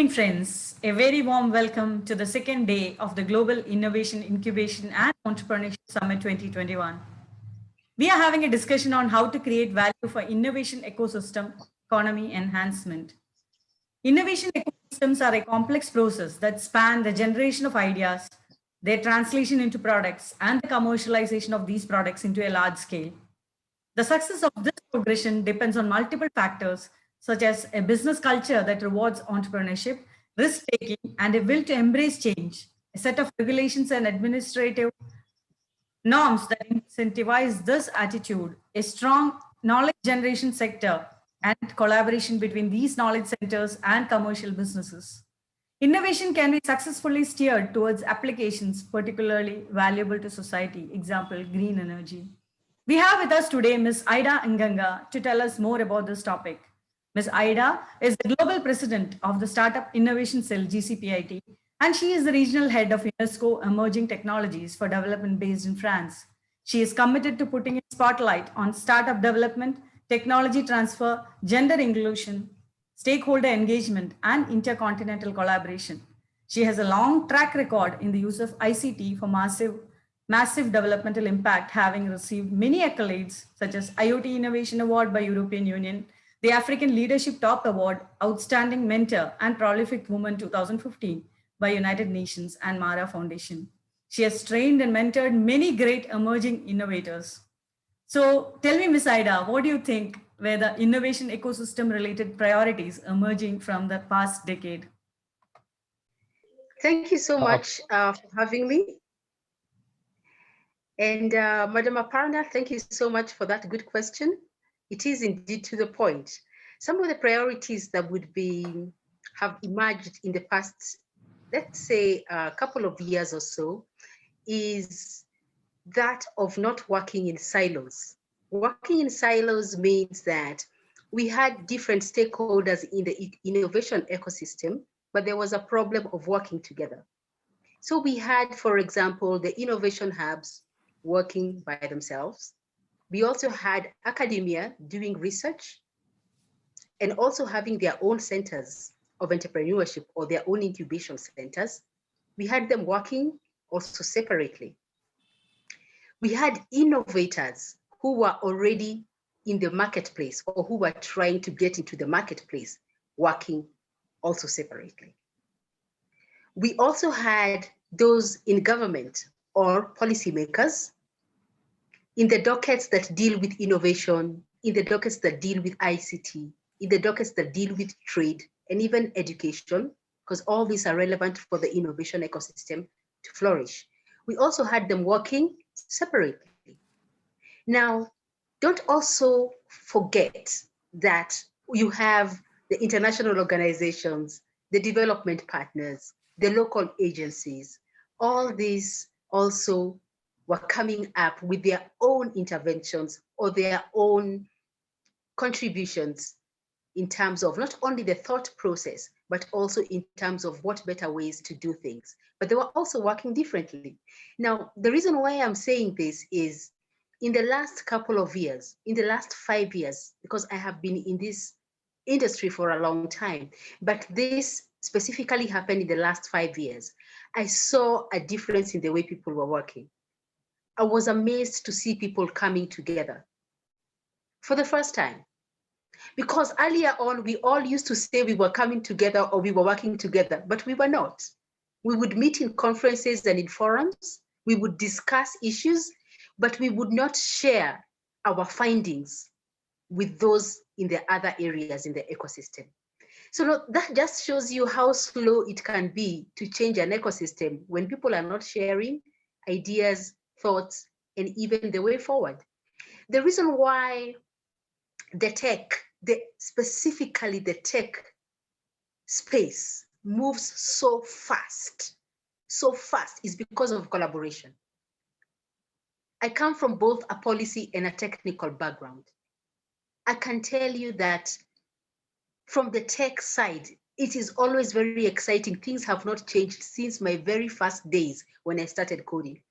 evening, friends. A very warm welcome to the second day of the Global Innovation, Incubation and Entrepreneurship Summit 2021. We are having a discussion on how to create value for innovation ecosystem, economy enhancement. Innovation ecosystems are a complex process that span the generation of ideas, their translation into products, and the commercialization of these products into a large scale. The success of this progression depends on multiple factors, such as a business culture that rewards entrepreneurship, risk-taking, and a will to embrace change, a set of regulations and administrative norms that incentivize this attitude, a strong knowledge generation sector, and collaboration between these knowledge centers and commercial businesses. Innovation can be successfully steered towards applications particularly valuable to society, example, green energy. We have with us today Ms. Ida Nganga to tell us more about this topic. Ms. Ida is the Global President of the Startup Innovation Cell, GCPIT, and she is the Regional Head of UNESCO Emerging Technologies for Development based in France. She is committed to putting a spotlight on startup development, technology transfer, gender inclusion, stakeholder engagement, and intercontinental collaboration. She has a long track record in the use of ICT for massive developmental impact, having received many accolades such as IoT Innovation Award by European Union, the African Leadership Top Award, Outstanding Mentor and Prolific Woman 2015 by United Nations and Mara Foundation. She has trained and mentored many great emerging innovators. So tell me, Ms. Ida, what do you think were the innovation ecosystem related priorities emerging from the past decade? Thank you so much for having me. And Madam Aparna, thank you so much for that good question. It is indeed to the point. Some of the priorities that have emerged in the past, let's say a couple of years or so, is that of not working in silos. Working in silos means that we had different stakeholders in the innovation ecosystem, but there was a problem of working together. So we had, for example, the innovation hubs working by themselves. We also had academia doing research and also having their own centers of entrepreneurship or their own incubation centers. We had them working also separately. We had innovators who were already in the marketplace or who were trying to get into the marketplace working also separately. We also had those in government or policymakers in the dockets that deal with innovation, in the dockets that deal with ICT, in the dockets that deal with trade, and even education, because all these are relevant for the innovation ecosystem to flourish. We also had them working separately. Now, don't also forget that you have the international organizations, the development partners, the local agencies. All these also were coming up with their own interventions or their own contributions in terms of not only the thought process, but also in terms of what better ways to do things. But they were also working differently. Now, the reason why I'm saying this is in the last couple of years, in the last 5 years, because I have been in this industry for a long time, but this specifically happened in the last 5 years, I saw a difference in the way people were working. I was amazed to see people coming together for the first time. Because earlier on, we all used to say we were coming together or we were working together, but we were not. We would meet in conferences and in forums. We would discuss issues, but we would not share our findings with those in the other areas in the ecosystem. So that just shows you how slow it can be to change an ecosystem when people are not sharing ideas, thoughts, and even the way forward. The reason why the tech, specifically the tech space moves so fast is because of collaboration. I come from both a policy and a technical background. I can tell you that from the tech side, it is always very exciting. Things have not changed since my very first days when I started coding.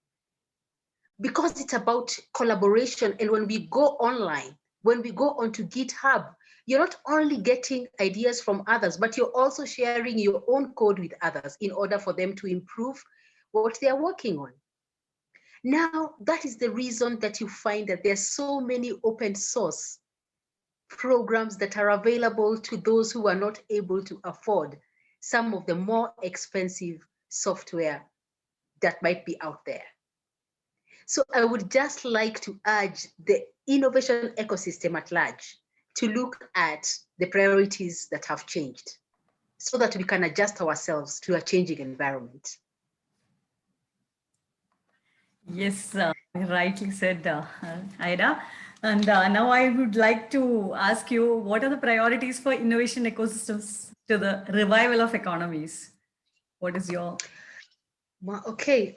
Because it's about collaboration, and when we go online, when we go onto GitHub, you're not only getting ideas from others, but you're also sharing your own code with others in order for them to improve what they're working on. Now, that is the reason that you find that there's so many open source programs that are available to those who are not able to afford some of the more expensive software that might be out there. So I would just like to urge the innovation ecosystem at large to look at the priorities that have changed so that we can adjust ourselves to a changing environment. Yes, rightly said, Ida. And now I would like to ask you, what are the priorities for innovation ecosystems to the revival of economies? What is your... Okay.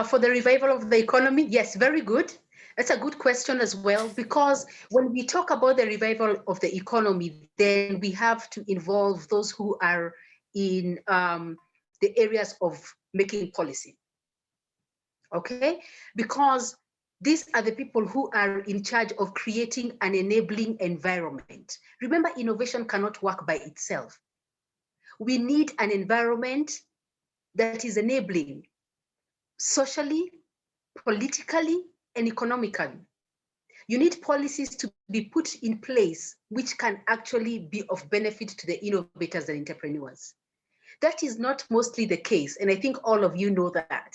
For the revival of the economy, yes, very good. That's a good question as well, because when we talk about the revival of the economy, then we have to involve those who are in the areas of making policy. Okay, because these are the people who are in charge of creating an enabling environment. Remember, innovation cannot work by itself. We need an environment that is enabling socially, politically, and economically. You need policies to be put in place which can actually be of benefit to the innovators and entrepreneurs. That is not mostly the case, and I think all of you know that.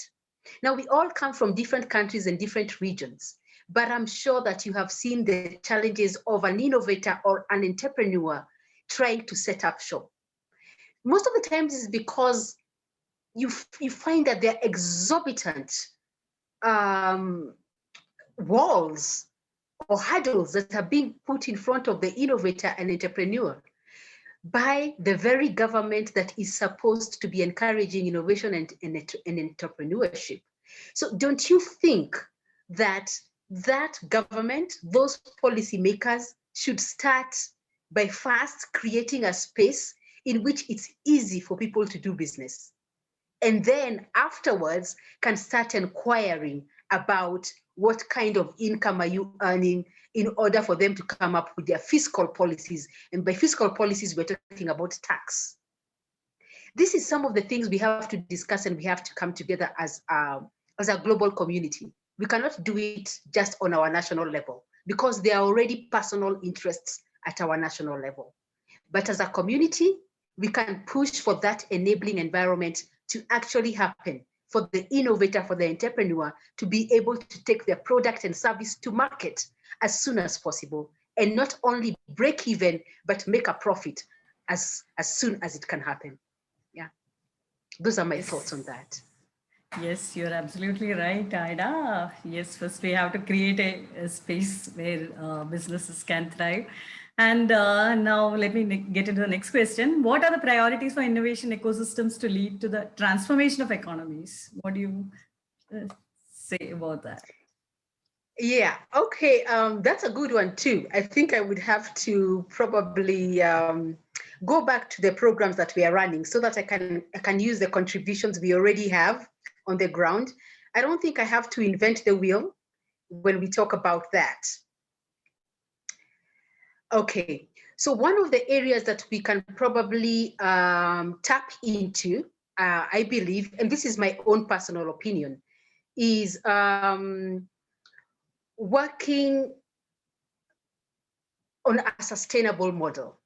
Now, we all come from different countries and different regions, but I'm sure that you have seen the challenges of an innovator or an entrepreneur trying to set up shop. Most of the times it's because you find that they're exorbitant walls or hurdles that are being put in front of the innovator and entrepreneur by the very government that is supposed to be encouraging innovation and entrepreneurship. So don't you think that that government, those policymakers should start by first creating a space in which it's easy for people to do business? And then afterwards can start inquiring about what kind of income are you earning in order for them to come up with their fiscal policies. And by fiscal policies, we're talking about tax. This is some of the things we have to discuss, and we have to come together as a global community. We cannot do it just on our national level because there are already personal interests at our national level. But as a community, we can push for that enabling environment to actually happen, for the innovator, for the entrepreneur to be able to take their product and service to market as soon as possible, and not only break even, but make a profit as soon as it can happen. Yeah, those are my thoughts on that. Yes, you're absolutely right, Ida. Yes, first we have to create a space where businesses can thrive. And now let me get into the next question. What are the priorities for innovation ecosystems to lead to the transformation of economies? What do you say about that? Yeah, okay, that's a good one too. I think I would have to probably go back to the programs that we are running so that I can use the contributions we already have on the ground. I don't think I have to invent the wheel when we talk about that. Okay, so one of the areas that we can probably tap into, I believe, and this is my own personal opinion, is working on a sustainable model.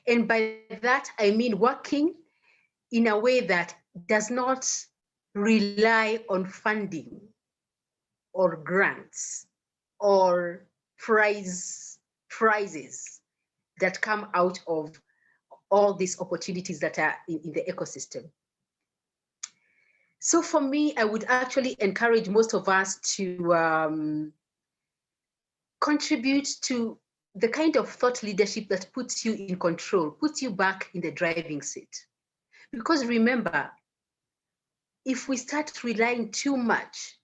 And by that, I mean working in a way that does not rely on funding or grants or prizes that come out of all these opportunities that are in the ecosystem. So for me, I would actually encourage most of us to contribute to the kind of thought leadership that puts you in control, puts you back in the driving seat. Because remember, if we start relying too much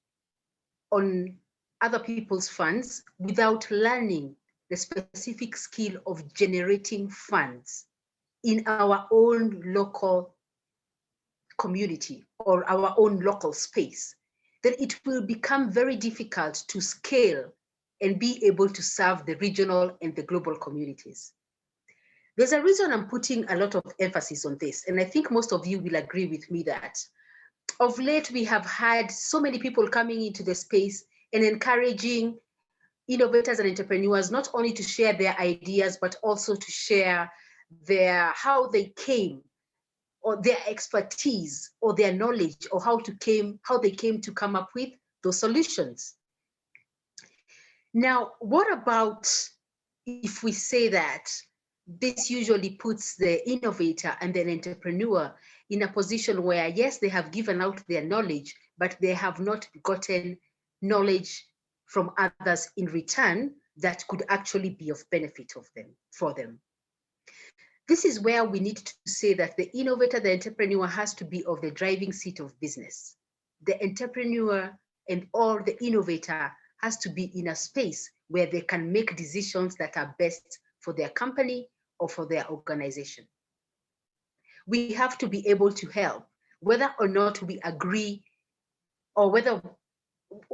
on other people's funds without learning the specific skill of generating funds in our own local community or our own local space, then it will become very difficult to scale and be able to serve the regional and the global communities. There's a reason I'm putting a lot of emphasis on this, and I think most of you will agree with me that of late we have had so many people coming into the space and encouraging innovators and entrepreneurs not only to share their ideas, but also to share how they came, or their expertise, or their knowledge, or how they came to come up with those solutions. Now, what about if we say that this usually puts the innovator and the entrepreneur in a position where, yes, they have given out their knowledge, but they have not gotten knowledge from others in return that could actually be of benefit for them. This is where we need to say that the innovator, the entrepreneur, has to be of the driving seat of business. The entrepreneur or the innovator has to be in a space where they can make decisions that are best for their company or for their organization. We have to be able to help, whether or not we agree, or whether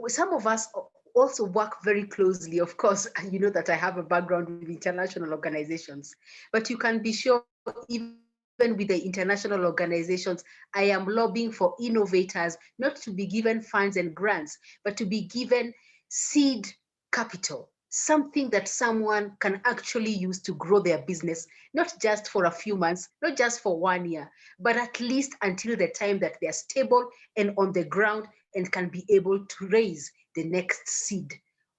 some of us also work very closely. Of course, you know that I have a background with international organizations, but you can be sure even with the international organizations, I am lobbying for innovators not to be given funds and grants, but to be given seed capital, something that someone can actually use to grow their business, not just for a few months, not just for 1 year, but at least until the time that they're stable and on the ground and can be able to raise the next seed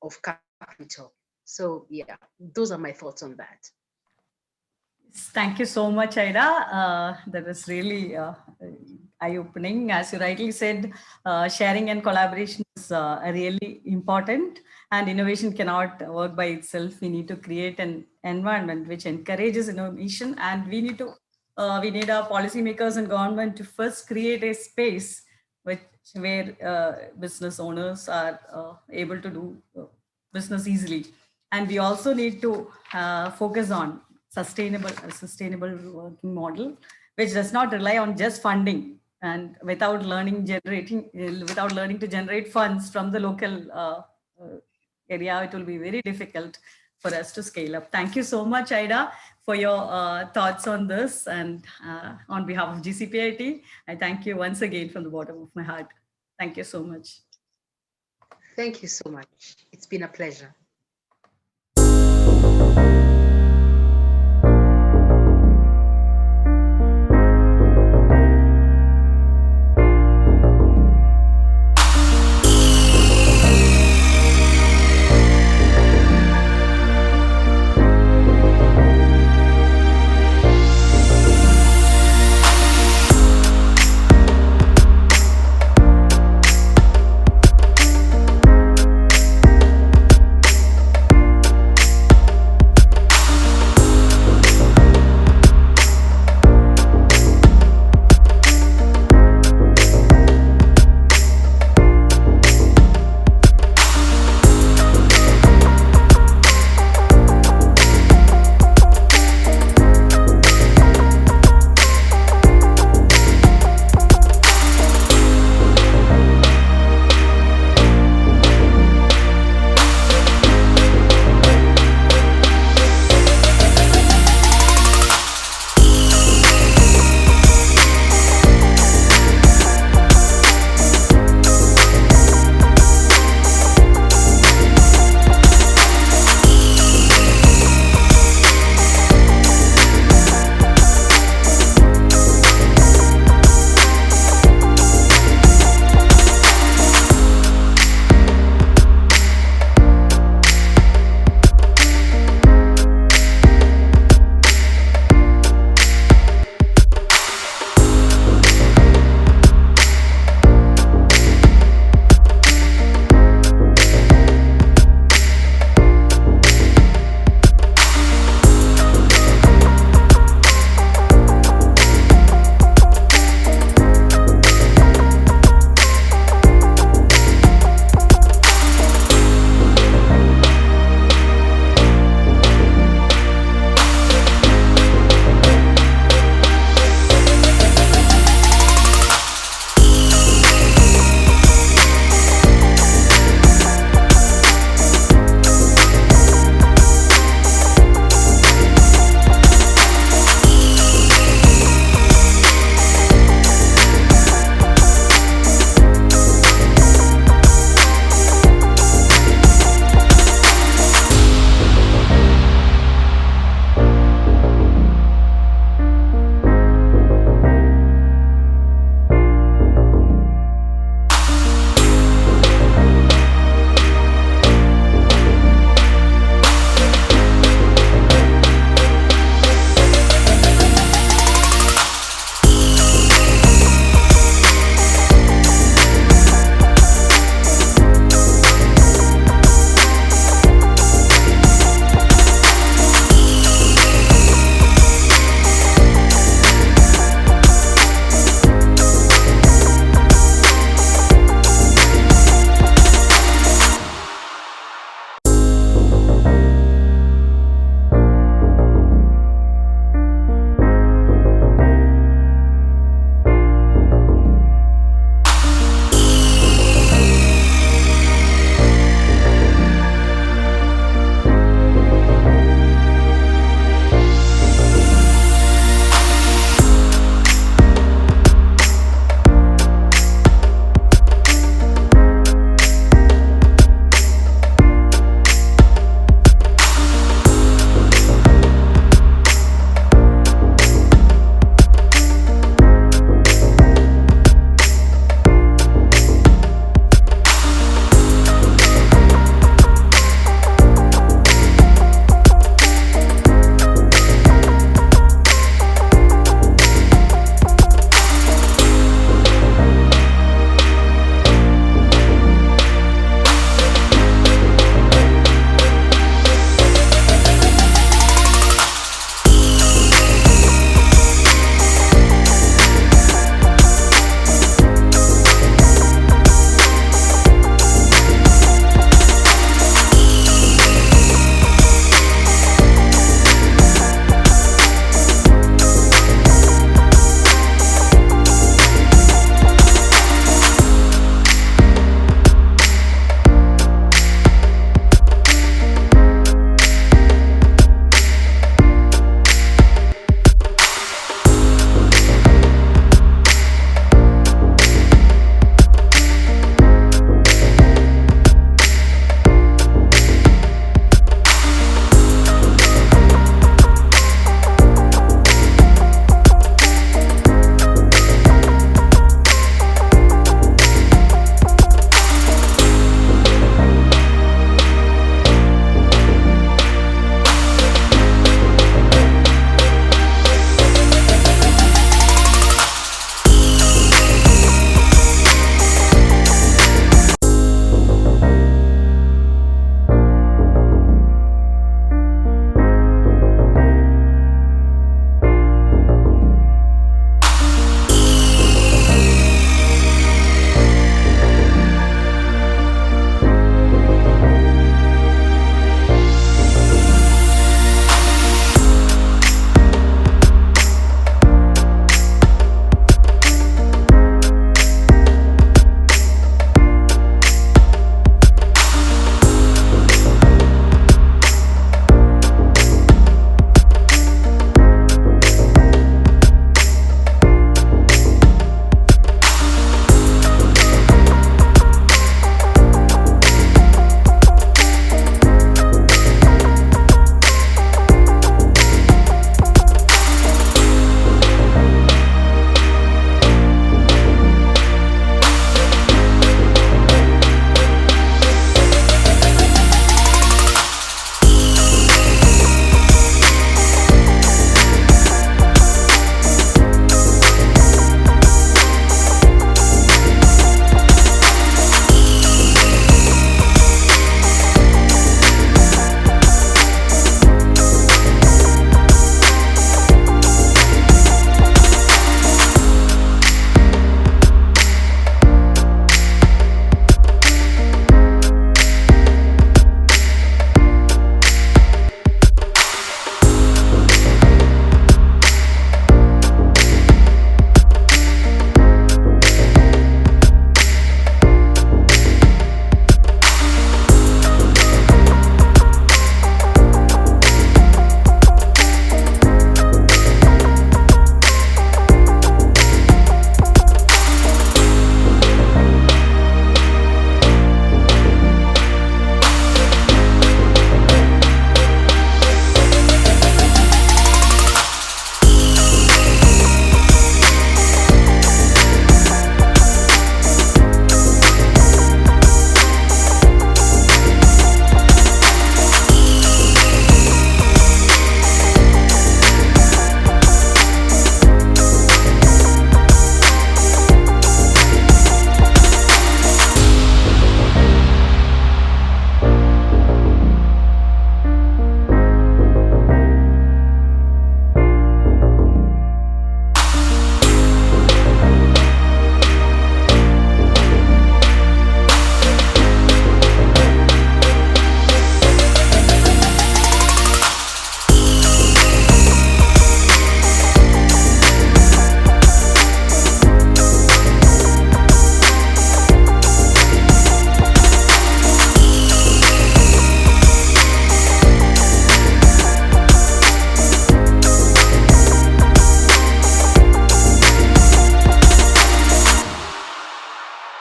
of capital. So yeah, those are my thoughts on that. Thank you so much, Ida. That was really eye-opening. As you rightly said, sharing and collaboration is really important, and innovation cannot work by itself. We need to create an environment which encourages innovation, and we need our policymakers and government to first create a space where business owners are able to do business easily. And we also need to focus on sustainable working model, which does not rely on just funding, and without learning to generate funds from the local area, it will be very difficult for us to scale up. Thank you so much, Ida, for your thoughts on this. And on behalf of GCPIT, I thank you once again from the bottom of my heart. Thank you so much. Thank you so much. It's been a pleasure.